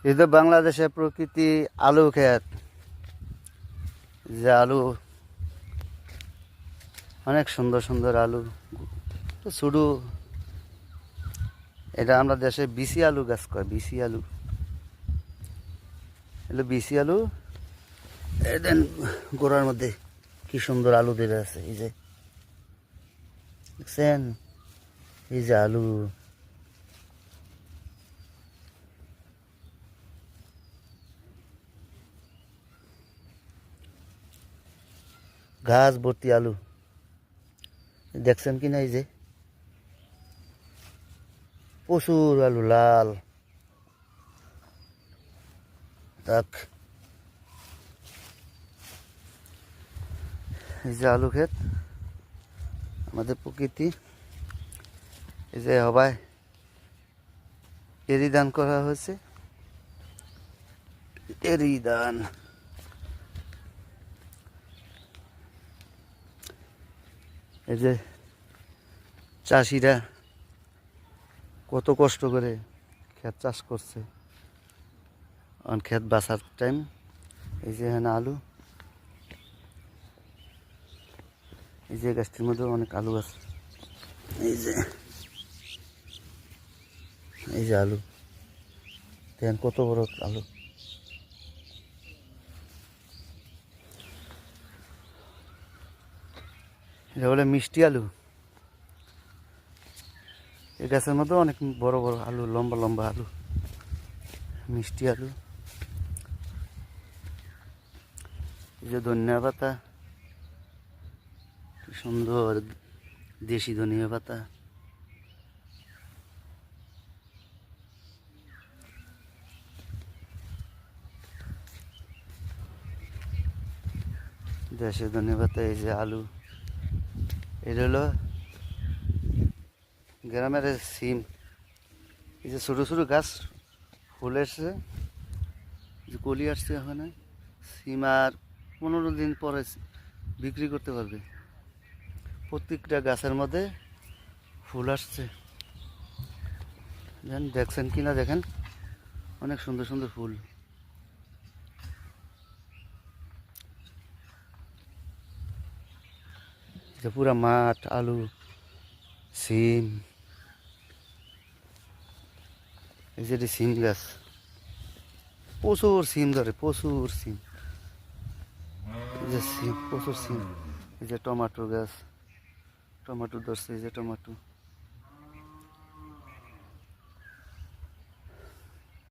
এই তো বাংলাদেশের প্রকৃতি আলু ক্ষেত, যে আলু অনেক সুন্দর সুন্দর আলু শুধু এটা আমরা দেশে বিসি আলু গাছ কয়, বিসি আলু এগুলো বিসি আলু। এদের গোড়ার মধ্যে কি সুন্দর আলু ধরে আছে, এই যে দেখছেন, এই যে আলু। ঘাস ভর্তি আলু দেখছেন কি না, এই যে প্রচুর আলু লাল তাক। এই যে আলু ক্ষেত, আমাদের প্রকৃতি। এই যে হবায় এরি দান করা হয়েছে, এরি দান। এই যে চাষিরা কত কষ্ট করে ক্ষেত চাষ করছে, ক্ষেত বাছার টাইম। এই যে এখানে আলু, এই যে গাছটির মধ্যে অনেক আলু আছে। এই যে এই যে আলু দেখেন কত বড় আলু। এটা বলে মিষ্টি আলু। এই গাছের মধ্যে অনেক বড় বড় আলু, লম্বা লম্বা আলু, মিষ্টি আলু। এই যে ধনিয়া পাতা, কি সুন্দর দেশি ধনিয়া পাতা। দেশি ধনিয়া পাতা। এই যে আলু, এটা হলো গ্রামের সিম। এই যে ছোটো ছোটো গাছ ফুল এসছে, যে কলি আসছে, ওখানে সিম আর 15 দিন পরে বিক্রি করতে পারবে। প্রত্যেকটা গাছের মধ্যে ফুল আসছে, দেখছেন কিনা দেখেন, অনেক সুন্দর সুন্দর ফুল। যে পুরা মাঠ আলু, সিম। এই যে সিম গাছ, প্রচুর সিম ধরে, প্রচুর সিম। এই যে সিম, প্রচুর সিম। এই যে টমাটো গাছ, টমাটো ধরছে, এই যে টমাটো।